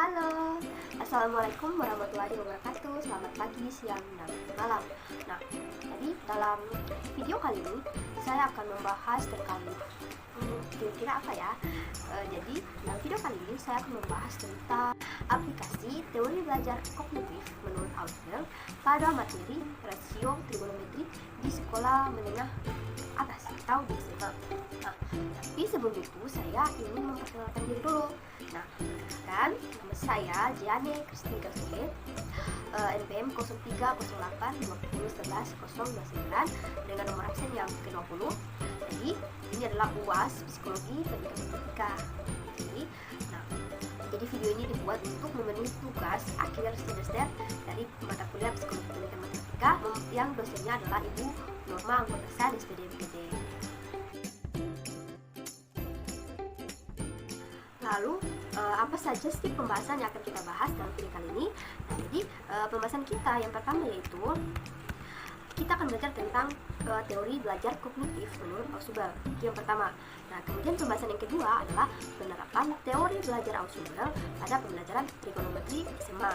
Halo, Assalamualaikum warahmatullahi wabarakatuh. Selamat pagi, siang, dan malam. Nah, jadi dalam video kali ini saya akan membahas tentang kira-kira apa ya? Jadi dalam video kali ini saya akan membahas tentang aplikasi teori belajar kognitif menurut Ausubel pada materi rasio trigonometri di sekolah menengah atas atau di SMA. Nah, tapi sebelum itu saya ingin memperkenalkan diri dulu. Nah, kan nama saya Jiane Christine Garsole, NPM 0308501109 dengan nomor absen yang ke-20. Jadi ini adalah UAS Psikologi Pendidikan Matematika. Jadi video ini dibuat untuk memenuhi tugas akhir semester dari mata kuliah Psikologi Pendidikan Matematika yang dosennya adalah Ibu Norma Anggota SPD MPD. Lalu apa saja sih pembahasan yang akan kita bahas dalam video kali ini? Nah, jadi pembahasan kita yang pertama yaitu kita akan belajar tentang teori belajar kognitif menurut Ausubel. Itu yang pertama. Nah, kemudian pembahasan yang kedua adalah penerapan teori belajar Ausubel pada pembelajaran trigonometri SMA.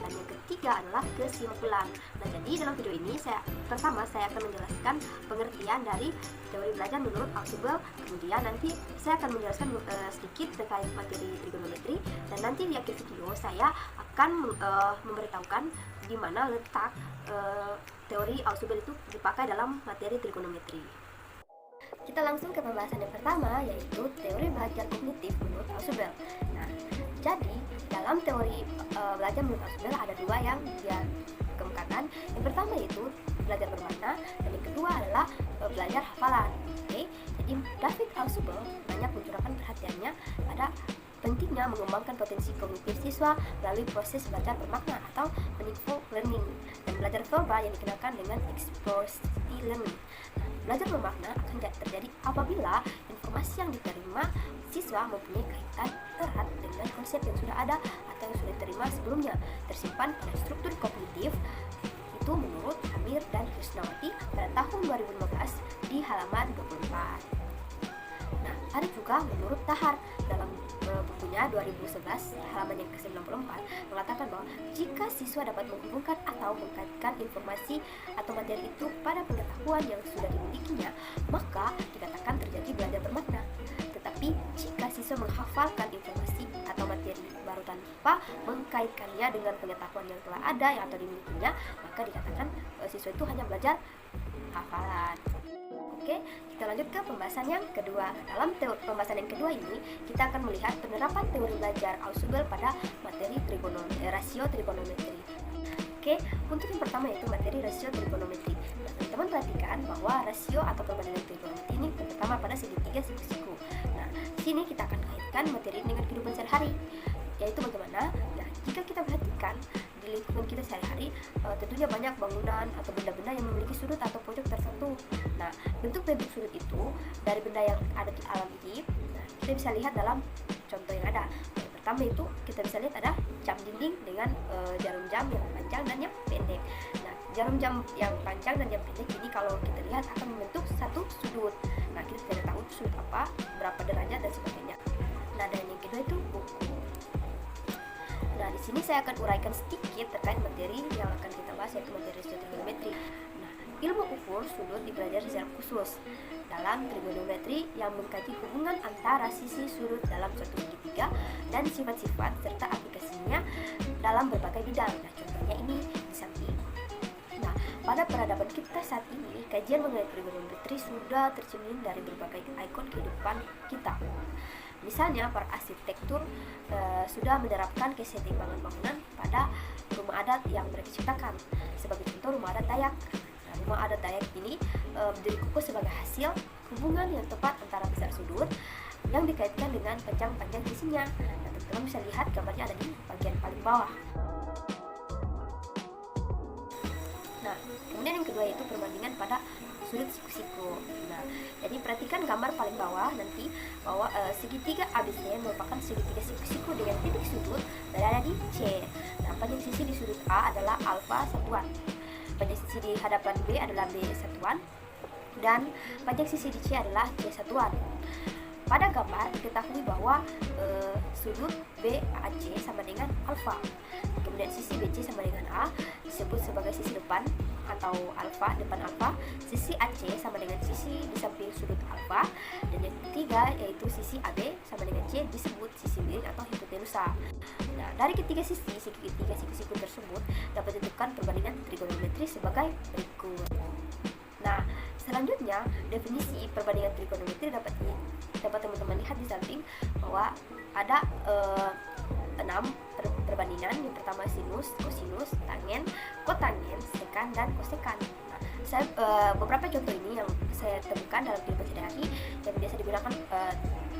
Dan yang ketiga adalah kesimpulan. Nah, jadi dalam video ini saya akan menjelaskan pengertian dari teori belajar menurut Ausubel. Kemudian nanti saya akan menjelaskan sedikit terkait materi trigonometri, dan nanti di akhir video saya akan memberitahukan di mana letak teori Ausubel itu dipakai dalam materi trigonometri. Kita langsung ke pembahasan yang pertama, yaitu teori belajar kognitif menurut Ausubel. Nah, jadi dalam teori belajar menurut Ausubel ada dua yang dia kemukakan. Yang pertama yaitu belajar bermakna, dan yang kedua adalah belajar hafalan. Oke, jadi David Ausubel banyak mencurahkan perhatiannya pada pentingnya mengembangkan potensi kognitif siswa melalui proses belajar bermakna atau meaningful learning, dan belajar verbal yang dikenalkan dengan expressivity learning. Nah, belajar bermakna akan terjadi apabila informasi yang diterima siswa mempunyai kaitan erat dengan konsep yang sudah ada atau yang sudah diterima sebelumnya, tersimpan pada struktur kognitif. Itu menurut Amir dan Krisnawati pada tahun 2015 di halaman 24. Nah, ada juga menurut Tahar dalam bukunya 2011 halaman yang ke-94 mengatakan bahwa jika siswa dapat menghubungkan atau mengkaitkan informasi atau materi itu pada pengetahuan yang sudah dimilikinya, maka dikatakan terjadi belajar bermakna. Tetapi jika siswa menghafalkan informasi atau materi baru tanpa mengkaitkannya dengan pengetahuan yang telah ada yang atau dimilikinya, maka dikatakan siswa itu hanya belajar hafalan. Oke, kita lanjut ke pembahasan yang kedua. Dalam pembahasan yang kedua ini, kita akan melihat penerapan teori belajar Ausubel pada materi rasio trigonometri. Oke, untuk yang pertama yaitu materi rasio trigonometri. Nah, teman-teman perhatikan bahwa rasio atau perbandingan trigonometri ini pertama pada segitiga siku-siku. Nah, di sini kita akan kaitkan materi ini dengan kehidupan sehari-hari. Yaitu bagaimana? Nah, jika kita perhatikan di lingkungan kita sehari-hari, tentunya banyak bangunan atau benda-benda yang memiliki sudut atau pojok tertentu. Nah, bentuk-bentuk sudut itu dari benda yang ada di alam ini, nah, kita bisa lihat dalam contoh yang ada. Yang pertama itu kita bisa lihat ada jam dinding dengan jarum jam yang panjang dan yang pendek. Nah, jarum jam yang panjang dan yang pendek ini kalau kita lihat akan membentuk satu sudut. Nah, kita tidak tahu sudut apa, berapa derajat dan sebagainya. Nah, dan yang kedua itu buku. Nah, di sini saya akan uraikan sedikit terkait materi yang akan kita bahas, yaitu materi rasio trigonometri. Nah, ilmu ukur sudut dipelajari secara khusus dalam trigonometri yang mengkaji hubungan antara sisi sudut dalam suatu segitiga dan sifat-sifat serta aplikasinya dalam berbagai bidang. Nah, contohnya ini di samping. Nah, pada peradaban kita saat ini, kajian mengenai trigonometri sudah tercermin dari berbagai ikon kehidupan kita. Misalnya, para arsitektur sudah menerapkan kesetimbangan bangunan pada rumah adat yang mereka ciptakan. Sebagai contoh, rumah adat Dayak. Nah, rumah adat Dayak ini berdiri kukuh sebagai hasil hubungan yang tepat antara besar sudut yang dikaitkan dengan panjang sisinya. Nah, teman-teman bisa lihat gambarnya ada di bagian paling bawah. Nah, kemudian yang kedua yaitu perbandingan pada sudut siku-siku. Nah, jadi perhatikan gambar paling bawah nanti bahwa segitiga ABC merupakan segitiga siku-siku dengan titik sudut berada di C. Nah, panjang sisi di sudut A adalah alfa satuan, panjang sisi di hadapan B adalah B satuan, dan panjang sisi di C adalah C satuan. pada gambar ketahui bahwa sudut BAC sama dengan alfa. Kemudian sisi BC sama dengan A disebut sebagai sisi depan atau alfa, depan alfa. Sisi AC sama dengan sisi di samping sudut alfa. Dan yang ketiga yaitu sisi AB sama dengan C disebut sisi miring atau hipotenusa. Nah, dari ketiga sisi tersebut dapat ditentukan perbandingan trigonometri sebagai berikut. Nah, selanjutnya definisi perbandingan trigonometri dapat teman-teman lihat di samping bahwa ada 6 perbandingan. Yang pertama sinus, kosinus, tangen, kotangen, sekan, dan kosekan. Nah, beberapa contoh ini yang saya temukan dalam kehidupan sehari-hari yang biasa digunakan,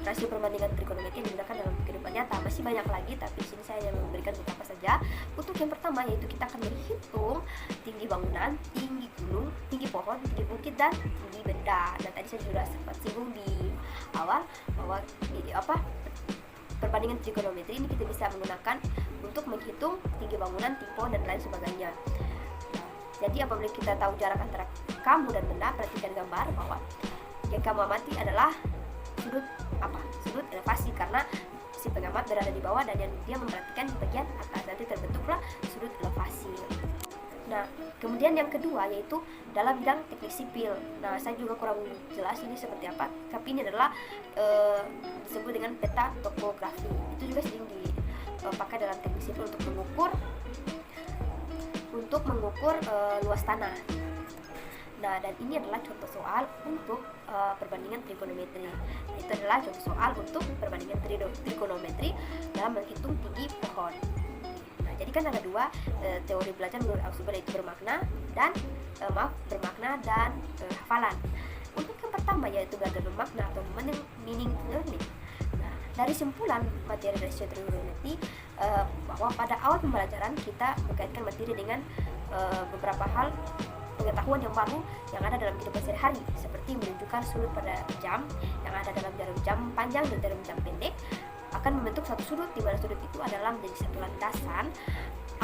rasio perbandingan trigonometri yang digunakan dalam kehidupan nyata. Masih banyak lagi, tapi di sini saya yang memberikan beberapa saja. Untuk yang pertama yaitu kita akan menghitung tinggi bangunan, tinggi gunung, tinggi pohon, tinggi bukit, dan tinggi benda. Dan tadi saya sudah sempat singgung di awal bahwa perbandingan trigonometri ini kita bisa menggunakan untuk menghitung tinggi bangunan, tinggi pohon, dan lain sebagainya. Nah, jadi apabila kita tahu jarak antara kamu dan benda, perhatikan gambar bahwa yang kamu amati adalah sudut elevasi, karena si pengamat berada di bawah dan yang dia memperhatikan di bagian atas, nanti terbentuklah sudut elevasi. Nah, kemudian yang kedua yaitu dalam bidang teknik sipil. Nah, saya juga kurang jelas ini seperti apa, tapi ini adalah disebut dengan peta topografi. Itu juga sering dipakai dalam teknik sipil untuk mengukur luas tanah. Nah, dan ini adalah contoh soal untuk perbandingan trigonometri. Itu adalah contoh soal untuk perbandingan trigonometri dalam menghitung tinggi pohon. Nah, jadi kan ada dua teori belajar menurut Ausubel, yaitu bermakna dan hafalan. Untuk yang pertama yaitu belajar bermakna atau meaning learning. Nah, dari simpulan materi rasio trigonometri bahwa pada awal pembelajaran kita mengkaitkan materi dengan beberapa hal pengetahuan yang baru yang ada dalam kehidupan sehari-hari, seperti menunjukkan sudut pada jam yang ada dalam jarum jam panjang dan jarum jam pendek akan membentuk satu sudut, di mana sudut itu adalah menjadi satu landasan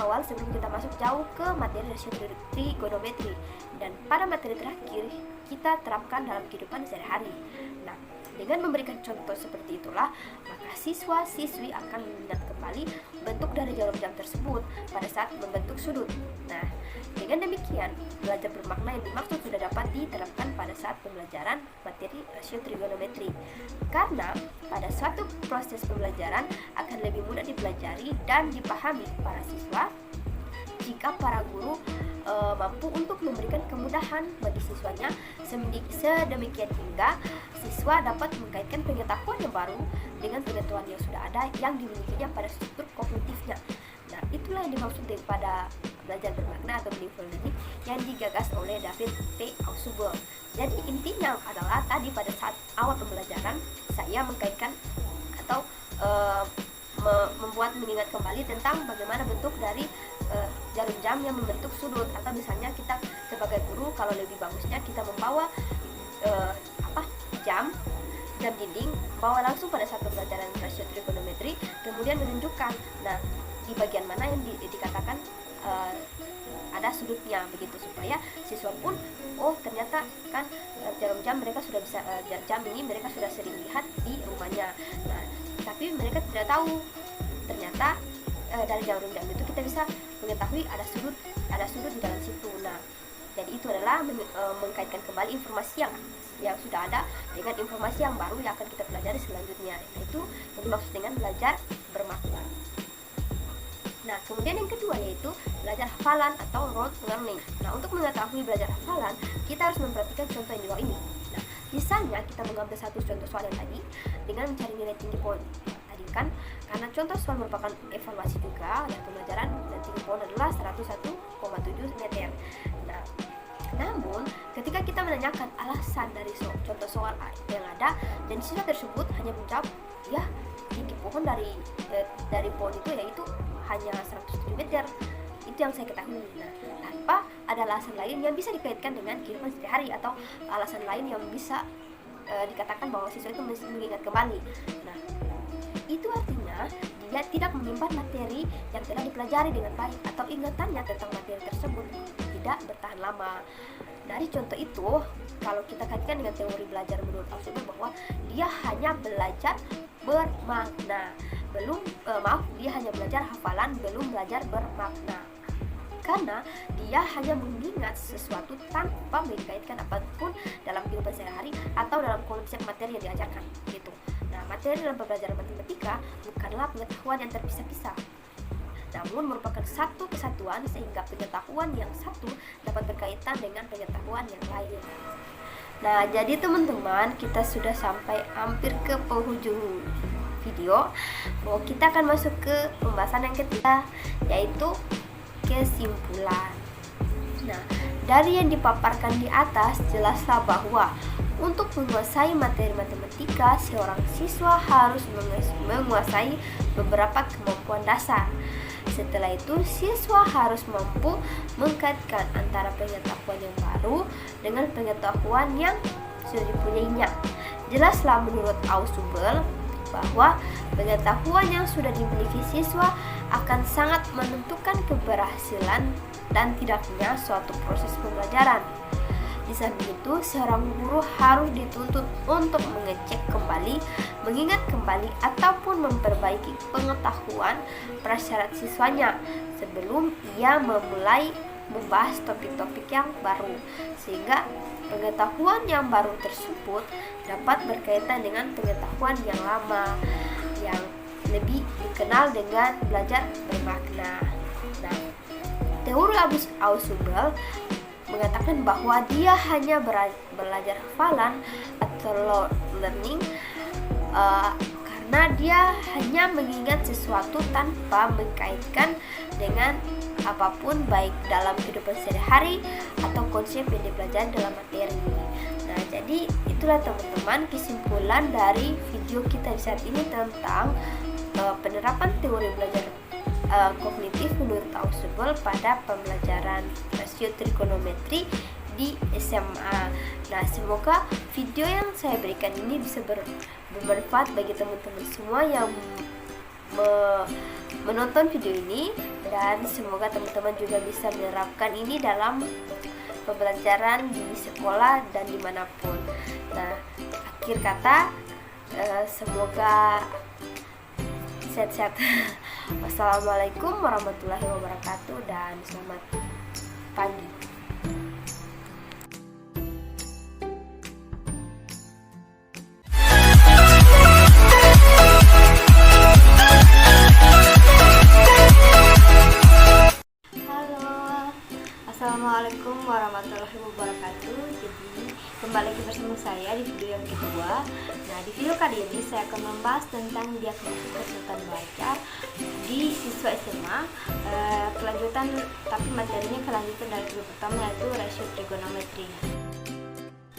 awal sebelum kita masuk jauh ke materi rasio trigonometri. Dan pada materi terakhir kita terapkan dalam kehidupan sehari-hari. Nah, dengan memberikan contoh seperti itulah, maka siswa-siswi akan mengingat kembali bentuk dari jarum jam tersebut pada saat membentuk sudut. Nah, dengan demikian, belajar bermakna yang dimaksud sudah dapat diterapkan pada saat pembelajaran materi rasio trigonometri. Karena pada suatu proses pembelajaran akan lebih mudah dipelajari dan dipahami para siswa jika para guru mampu untuk memberikan kemudahan bagi siswanya sedemikian hingga siswa dapat mengkaitkan pengetahuan yang baru dengan pengetahuan yang sudah ada yang dimilikinya pada struktur kognitifnya. Nah, itulah yang dimaksud daripada belajar bermakna atau meaningful learning yang digagas oleh David P. Ausubel. Jadi intinya adalah tadi pada saat awal pembelajaran saya mengkaitkan atau membuat mengingat kembali tentang bagaimana bentuk dari jarum jam yang membentuk sudut, atau misalnya kita sebagai guru kalau lebih bagusnya kita membawa jam dinding, bawa langsung pada saat pembelajaran rasio trigonometri, kemudian menunjukkan di bagian mana yang dikatakan ada sudutnya, begitu supaya siswa pun ternyata kan jarum jam mereka sudah bisa jam ini mereka sudah sering lihat di rumahnya. Nah, tapi mereka tidak tahu ternyata dari jarum jam itu kita bisa mengetahui ada sudut di dalam situ. Nah, jadi itu adalah mengkaitkan kembali informasi yang sudah ada dengan informasi yang baru yang akan kita pelajari selanjutnya. Itu yang dimaksud dengan belajar bermakna. Nah, kemudian yang kedua yaitu belajar hafalan atau rote learning. Nah, untuk mengetahui belajar hafalan, kita harus memperhatikan contoh yang di bawah ini. Nah, misalnya kita mengambil satu contoh soal yang tadi dengan mencari nilai tinggi pohon. Tadi kan karena contoh soal merupakan evaluasi juga dan pembelajaran, dan tinggi pohon adalah 101,7 meter. Nah, namun ketika kita menanyakan alasan dari contoh soal yang ada dan siswa tersebut hanya menjawab ya tinggi pohon dari pohon itu yaitu hanya 107 meter, itu yang saya ketahui. Nah, tanpa ada alasan lain yang bisa dikaitkan dengan kehidupan sehari-hari atau alasan lain yang bisa dikatakan bahwa siswa itu mengingat kembali. Nah, itu artinya dia tidak menyimpan materi yang telah dipelajari dengan baik atau ingatannya tentang materi tersebut tidak bertahan lama. Dari contoh itu, kalau kita kaitkan dengan teori belajar menurut Ausubel bahwa dia hanya belajar bermakna, dia hanya belajar hafalan, belum belajar bermakna. Karena dia hanya mengingat sesuatu tanpa mengkaitkan apapun dalam kehidupan sehari-hari atau dalam konsep materi yang diajarkan gitu. Nah, materi dalam pembelajaran matematika bukanlah pengetahuan yang terpisah-pisah, namun merupakan satu kesatuan sehingga pengetahuan yang satu dapat berkaitan dengan pengetahuan yang lain. Nah, jadi teman-teman, kita sudah sampai hampir ke penghujung video. Kita akan masuk ke pembahasan yang ketiga, yaitu kesimpulan. Nah, dari yang dipaparkan di atas jelaslah bahwa untuk menguasai materi matematika, seorang siswa harus menguasai beberapa kemampuan dasar. Setelah itu, siswa harus mampu mengkaitkan antara pengetahuan yang baru dengan pengetahuan yang sudah dipunyainya. Jelaslah menurut Ausubel bahwa pengetahuan yang sudah dimiliki siswa akan sangat menentukan keberhasilan dan tidaknya suatu proses pembelajaran. Di samping itu, seorang guru harus dituntut untuk mengecek kembali, mengingat kembali, ataupun memperbaiki pengetahuan prasyarat siswanya sebelum ia memulai membahas topik-topik yang baru, sehingga pengetahuan yang baru tersebut dapat berkaitan dengan pengetahuan yang lama yang lebih dikenal dengan belajar bermakna. Nah, teori Ausubel mengatakan bahwa dia hanya belajar hafalan atau learning karena dia hanya mengingat sesuatu tanpa mengkaitkan dengan apapun, baik dalam kehidupan sehari-hari atau konsep yang dipelajari dalam materi. Nah, jadi itulah teman-teman kesimpulan dari video kita di saat ini tentang penerapan teori belajar kognitif menurut Ausubel pada pembelajaran rasio trigonometri di SMA. Nah, semoga video yang saya berikan ini bisa bermanfaat bagi teman-teman semua yang menonton video ini, dan semoga teman-teman juga bisa menerapkan ini dalam pembelajaran di sekolah dan dimanapun. Nah, akhir kata, semoga sehat-sehat. Wassalamualaikum warahmatullahi wabarakatuh dan selamat pagi. Assalamualaikum warahmatullahi wabarakatuh. Jadi kembali lagi bersama saya di video yang kedua. Nah, di video kali ini saya akan membahas tentang diagnosis kesulitan belajar di siswa SMA, kelanjutan, tapi materinya kelanjutan dari video pertama, yaitu rasio trigonometri.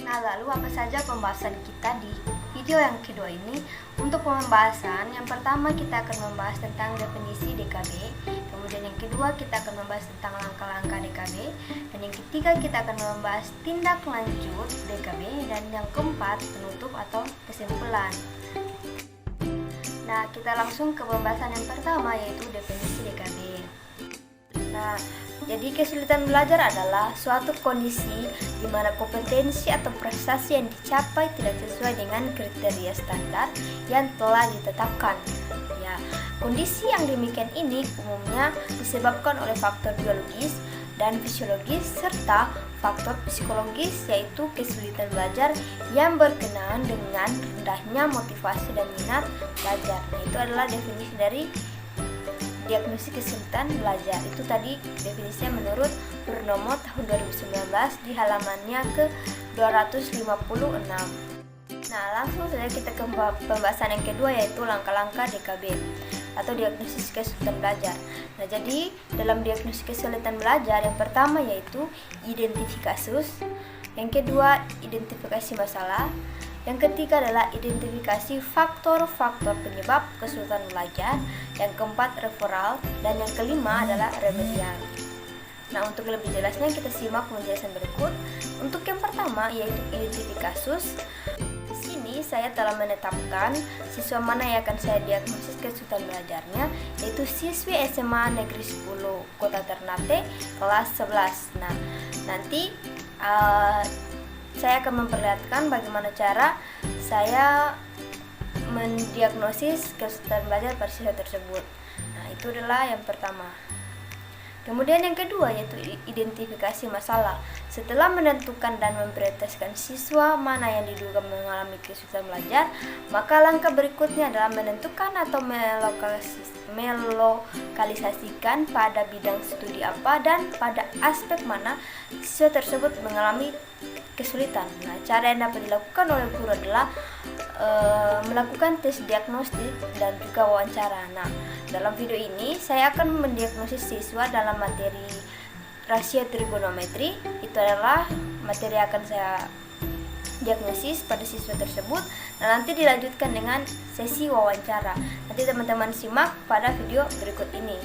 Nah, lalu apa saja pembahasan kita di video yang kedua ini? Untuk pembahasan, yang pertama kita akan membahas tentang definisi DKB, kemudian yang kedua kita akan membahas tentang langkah-langkah DKB, dan yang ketiga kita akan membahas tindak lanjut DKB, dan yang keempat penutup atau kesimpulan. Nah, kita langsung ke pembahasan yang pertama, yaitu definisi DKB. Nah, jadi kesulitan belajar adalah suatu kondisi di mana kompetensi atau prestasi yang dicapai tidak sesuai dengan kriteria standar yang telah ditetapkan. Ya, kondisi yang demikian ini umumnya disebabkan oleh faktor biologis dan fisiologis serta faktor psikologis, yaitu kesulitan belajar yang berkenaan dengan rendahnya motivasi dan minat belajar. Nah, itu adalah definisi dari diagnosis kesulitan belajar. Itu tadi definisinya menurut Purnomo tahun 2019 di halamannya ke 256. Nah, langsung saja kita ke pembahasan yang kedua, yaitu langkah-langkah DKB atau diagnosis kesulitan belajar. Nah, jadi dalam diagnosis kesulitan belajar, yang pertama yaitu identifikasi kasus, yang kedua identifikasi masalah, yang ketiga adalah identifikasi faktor-faktor penyebab kesulitan belajar, yang keempat referral, dan yang kelima adalah remedial. Nah, untuk lebih jelasnya kita simak penjelasan berikut. Untuk yang pertama yaitu identifikasi kasus. Di sini ini saya telah menetapkan siswa mana yang akan saya diagnosis kesulitan belajarnya, yaitu siswi SMA Negeri 10 Kota Ternate kelas 11. Nah, nanti saya akan memperlihatkan bagaimana cara saya mendiagnosis kesulitan belajar pada siswa tersebut. Nah, itu adalah yang pertama. Kemudian yang kedua yaitu identifikasi masalah. Setelah menentukan dan memprioritaskan siswa mana yang diduga mengalami kesulitan belajar, maka langkah berikutnya adalah menentukan atau melokalisasikan pada bidang studi apa dan pada aspek mana siswa tersebut mengalami kesulitan. Nah, cara yang dapat dilakukan oleh guru adalah melakukan tes diagnostik dan juga wawancara. Nah, dalam video ini saya akan mendiagnosis siswa dalam materi rasio trigonometri. Itu adalah materi yang akan saya diagnosis pada siswa tersebut. Nah, nanti dilanjutkan dengan sesi wawancara. Nanti teman-teman simak pada video berikut ini.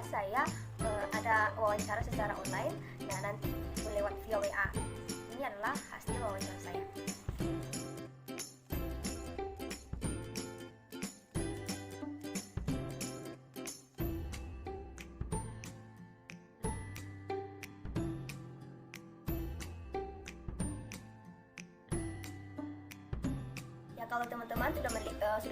Saya ada wawancara secara online, nah nanti lewat via WA. Ini adalah hasil wawancara saya. Ya, kalau teman-teman sudah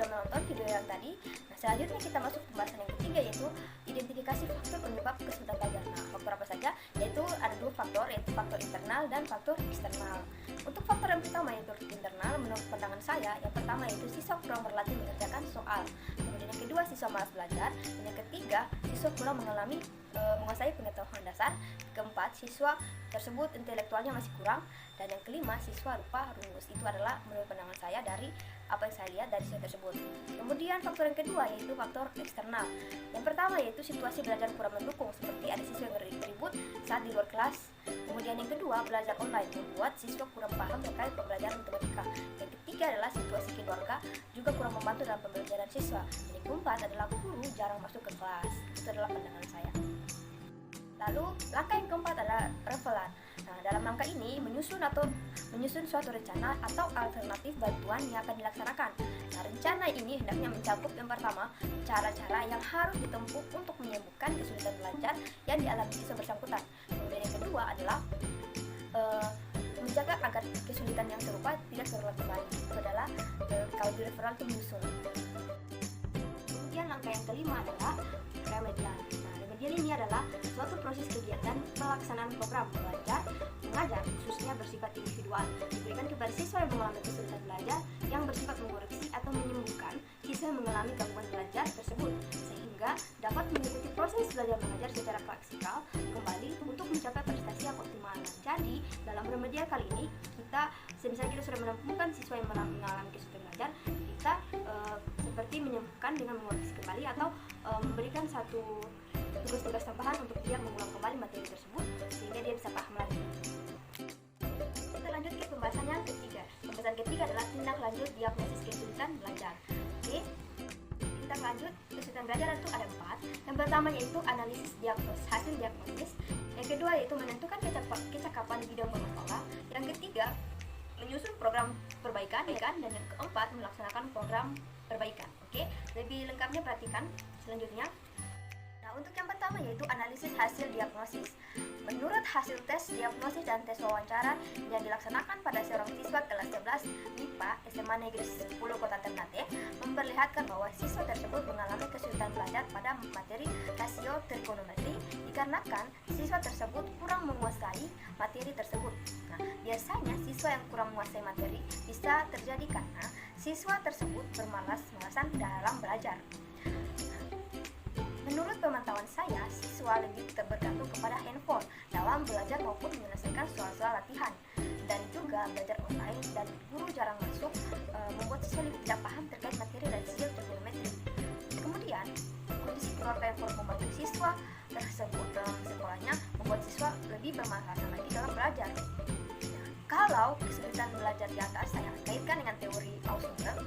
menonton video yang tadi, nah selanjutnya kita masuk ke pembahasan yang ketiga, yaitu identifikasi faktor penyebab kesulitan belajar. Nah, faktor apa saja? Yaitu ada dua faktor, yaitu faktor internal dan faktor eksternal. Untuk faktor yang pertama yaitu internal, menurut pandangan saya, yang pertama yaitu siswa kurang berlatih mengerjakan soal. Kemudian yang kedua, siswa malas belajar. Dan yang ketiga, siswa kurang menguasai pengetahuan dasar. Keempat, siswa tersebut intelektualnya masih kurang. Dan yang kelima, siswa lupa rumus. Itu adalah menurut pandangan saya dari apa yang saya lihat dari siswa tersebut. Kemudian faktor yang kedua yaitu faktor eksternal. Yang pertama yaitu situasi belajar kurang mendukung, seperti ada siswa yang ribut saat di luar kelas. Kemudian yang kedua, belajar online membuat siswa kurang paham terkait pembelajaran matematika. Yang ketiga adalah situasi keluarga juga kurang membantu dalam pembelajaran siswa. Yang keempat adalah guru jarang masuk ke kelas. Itu adalah pandangan saya. Lalu langkah yang keempat adalah revelan. Nah, dalam langkah ini menyusun suatu rencana atau alternatif bantuan yang akan dilaksanakan. Nah, rencana ini hendaknya mencakup yang pertama, cara-cara yang harus ditempuh untuk menyembuhkan kesulitan belajar yang dialami siswa bersangkutan. Kemudian yang kedua adalah menjaga agar kesulitan yang serupa tidak terulang kembali. Itu adalah kalau di referral itu menyusun. Kemudian langkah yang kelima adalah remedial. Nah, remedial ini adalah suatu proses kegiatan pelaksanaan program belajar mengajar khususnya bersifat individual diberikan kepada siswa yang mengalami kesulitan belajar yang bersifat mengoreksi atau menyembuhkan siswa yang mengalami gangguan belajar tersebut sehingga dapat mengikuti proses belajar mengajar secara praktikal kembali untuk mencapai prestasi yang optimal. Jadi dalam remedial kali ini misalnya kita sudah menemukan siswa yang mengalami kesulitan belajar, kita seperti menyembuhkan dengan mengoreksi kembali atau memberikan satu tugas-tugas tambahan untuk dia mengulang kembali materi tersebut sehingga dia bisa paham lagi. Kita lanjut ke pembahasan yang ketiga. Pembahasan ketiga adalah tindak lanjut diagnosis kesulitan belajar. Oke, tindak lanjut kesulitan belajar itu ada 4. Yang pertama yaitu analisis hasil diagnosis. Yang kedua yaitu menentukan kecakapan di bidang bermasalah. Yang ketiga menyusun program perbaikan, dan yang keempat melaksanakan program perbaikan. Oke, lebih lengkapnya perhatikan selanjutnya. Nah, untuk yang pertama yaitu analisis hasil diagnosis. Menurut hasil tes diagnosis dan tes wawancara yang dilaksanakan pada seorang siswa kelas 11 MIPA SMA Negeri 10 Kota Ternate memperlihatkan bahwa siswa tersebut mengalami kesulitan belajar pada materi rasio trigonometri dikarenakan siswa tersebut kurang menguasai materi tersebut. Nah, biasanya siswa yang kurang menguasai materi bisa terjadi karena siswa tersebut bermalas-malasan dalam belajar. Menurut pemantauan saya, siswa lebih bergantung kepada handphone dalam belajar maupun menyelesaikan soal-soal latihan. Dan juga belajar online dan guru jarang masuk membuat siswa lebih tidak paham terkait materi rasio trigonometri. Kemudian, kondisi keluarga yang kurang membantu siswa tersebut dalam sekolahnya membuat siswa lebih bermasalah lagi dalam belajar. Kalau kesulitan belajar di atas saya kaitkan dengan teori Ausubel,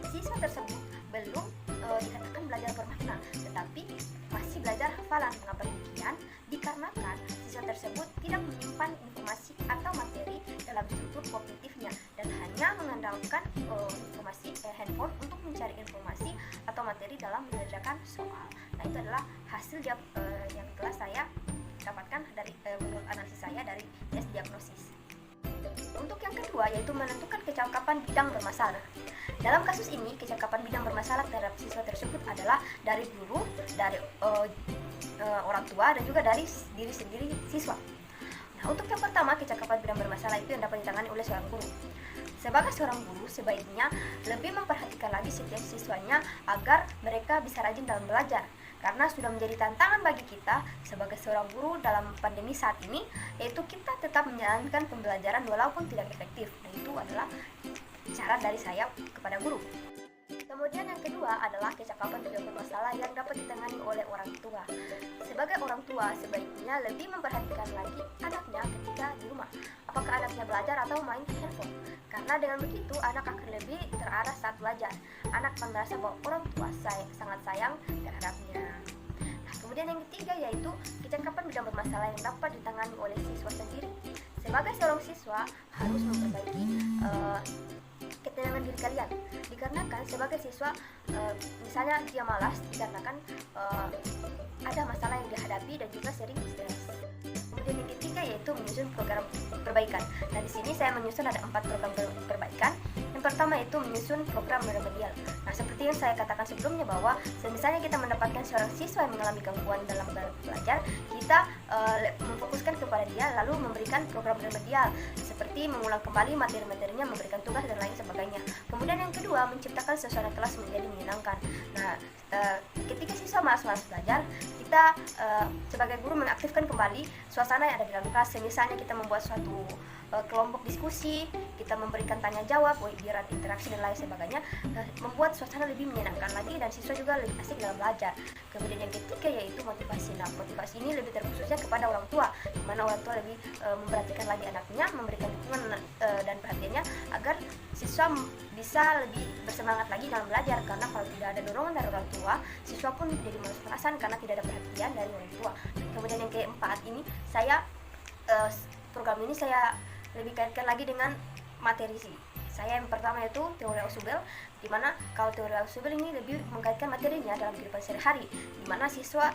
siswa tersebut belum dikatakan belajar bermakna, tetapi masih belajar hafalan. Mengapa demikian? Dikarenakan siswa tersebut tidak menyimpan informasi atau materi dalam struktur kognitifnya dan hanya mengandalkan informasi handphone untuk mencari informasi atau materi dalam mengerjakan soal. Nah, itu adalah hasil yang telah saya dapatkan dari menurut analisis saya dari tes diagnosis. Untuk yang kedua yaitu menentukan kecakapan bidang bermasalah. Dalam kasus ini, kecakapan bidang bermasalah terhadap siswa tersebut adalah dari guru, dari orang tua, dan juga dari diri sendiri siswa. Nah, untuk yang pertama, kecakapan bidang bermasalah itu yang dapat ditangani oleh seorang guru. Sebagai seorang guru, sebaiknya lebih memperhatikan lagi setiap siswanya agar mereka bisa rajin dalam belajar. Karena sudah menjadi tantangan bagi kita sebagai seorang guru dalam pandemi saat ini, yaitu kita tetap menjalankan pembelajaran walaupun tidak efektif. Nah, itu adalah cara dari saya kepada guru. Kemudian yang kedua adalah kecakapan bidang bermasalah yang dapat ditangani oleh orang tua. Sebagai orang tua, sebaiknya lebih memperhatikan lagi anaknya ketika di rumah. Apakah anaknya belajar atau main handphone? Karena dengan begitu, anak akan lebih terarah saat belajar. Anak akan merasa bahwa orang tua sangat sayang terhadapnya. Nah, kemudian yang ketiga yaitu kecakapan bidang bermasalah yang dapat ditangani oleh siswa sendiri. Sebagai seorang siswa, harus memperbaiki ketenangan diri kalian, dikarenakan sebagai siswa misalnya dia malas dikarenakan ada masalah yang dihadapi dan juga sering stres. Kemudian yang ketiga yaitu menyusun program perbaikan. Nah, di sini saya menyusun ada 4 program perbaikan. Yang pertama yaitu menyusun program remedial. Nah, seperti yang saya katakan sebelumnya bahwa misalnya kita mendapatkan seorang siswa yang mengalami gangguan dalam belajar, kita memfokuskan kepada dia lalu memberikan program remedial seperti mengulang kembali materi-materinya, memberikan tugas dan lain sebagainya. Kemudian yang kedua, menciptakan suasana kelas menjadi menyenangkan. Nah, ketika siswa malas belajar, kita sebagai guru mengaktifkan kembali suasana yang ada di dalam kelas. Misalnya kita membuat suatu kelompok diskusi, kita memberikan tanya jawab, biar ada interaksi dan lain sebagainya, membuat suasana lebih menyenangkan lagi dan siswa juga lebih asik dalam belajar. Kemudian yang ketiga yaitu motivasi. Nah, motivasi ini lebih terkhususnya kepada orang tua, di mana orang tua lebih memperhatikan lagi anaknya, memberikan dukungan dan perhatiannya agar siswa bisa lebih bersemangat lagi dalam belajar. Karena kalau tidak ada dorongan dari orang tua, siswa pun jadi malas-malasan karena tidak ada perhatian dari orang tua. Kemudian yang keempat ini, program ini saya lebih kaitkan lagi dengan materi sih. Saya yang pertama itu teori Ausubel, di mana kalau teori Ausubel ini lebih mengkaitkan materinya dalam kehidupan sehari-hari, di mana siswa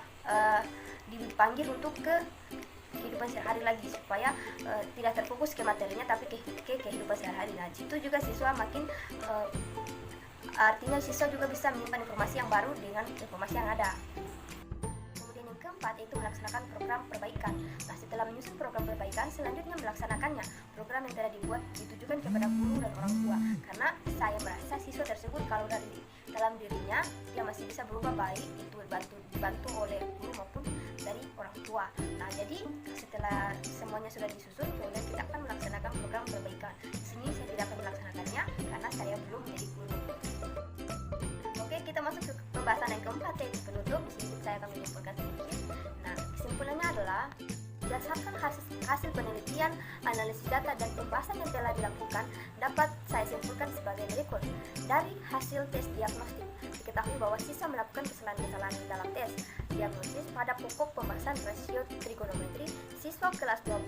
dipanggil untuk ke kehidupan sehari-hari lagi supaya tidak terfokus ke materinya tapi ke kehidupan sehari-hari. Nah, itu juga siswa makin artinya siswa juga bisa menyimpan informasi yang baru dengan informasi yang ada. Kemudian yang keempat itu melaksanakan program perbaikan. Nah, setelah menyusun program perbaikan, selanjutnya melaksanakannya. Program yang telah dibuat ditujukan kepada guru dan orang tua, karena saya merasa siswa tersebut kalau dari dalam dirinya dia masih bisa berubah baik, itu dibantu oleh guru maupun dari orang tua. Nah, jadi setelah semuanya sudah disusun, kemudian kita akan melaksanakan program perbaikan. Di sini saya tidak akan melaksanakannya karena saya belum menjadi guru. Oke, kita masuk ke pembahasan yang keempat yaitu penutup. Di sini saya akan menyimpulkan sedikit. Nah, kesimpulannya adalah berdasarkan hasil penelitian, analisis data dan pembahasan yang telah dilakukan, dapat saya simpulkan sebagai berikut. Dari hasil tes diagnostik, diketahui bahwa siswa melakukan kesalahan-kesalahan dalam tes diagnosis pada pokok pembahasan rasio trigonometri siswa kelas 12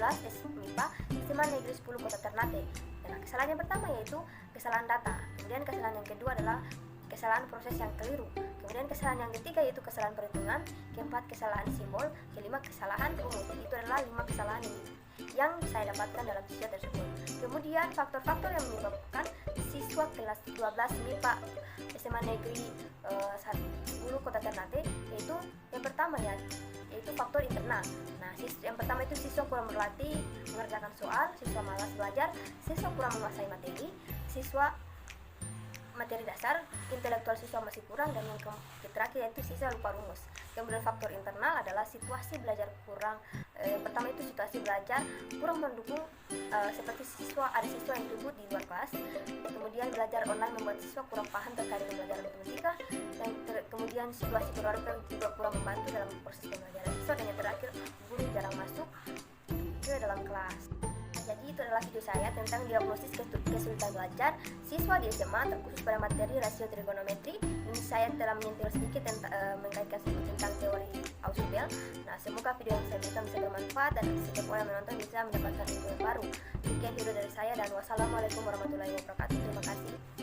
MIPA SMA Negeri 10 Kota Ternate. Nah, kesalahan yang pertama yaitu kesalahan data. Kemudian kesalahan yang kedua adalah kesalahan proses yang keliru. Kemudian kesalahan yang ketiga yaitu kesalahan perhitungan. Keempat, kesalahan simbol. Kelima, kesalahan rumus. Itu adalah 5 kesalahan ini yang saya dapatkan dalam siswa tersebut. Kemudian faktor-faktor yang menyebabkan siswa kelas 12 MIPA SMA Negeri 10 Kota Ternate yaitu yang pertama yaitu faktor internal. Nah, yang pertama itu siswa kurang berlatih mengerjakan soal, siswa malas belajar, siswa kurang menguasai materi, siswa materi dasar, intelektual siswa masih kurang, dan yang terakhir yaitu siswa lupa rumus. Kemudian faktor internal adalah situasi belajar kurang. Yang pertama itu situasi belajar kurang mendukung, seperti ada siswa yang duduk di luar kelas. Kemudian belajar online membuat siswa kurang paham terkait dengan belajar matematika. Dan kemudian situasi keluarga juga kurang membantu dalam proses pembelajaran siswa. Dan yang terakhir, guru jarang masuk ke dalam kelas. Jadi itu adalah video saya tentang diagnosis kesulitan belajar siswa di SMA terkhusus pada materi rasio trigonometri. Ini saya telah menyentil sedikit mengkaitkan sedikit tentang teori Ausubel. Nah, semoga video yang saya berikan bisa bermanfaat dan setiap orang yang menonton bisa mendapatkan ilmu yang baru. Sekian video dari saya dan wassalamualaikum warahmatullahi wabarakatuh. Terima kasih.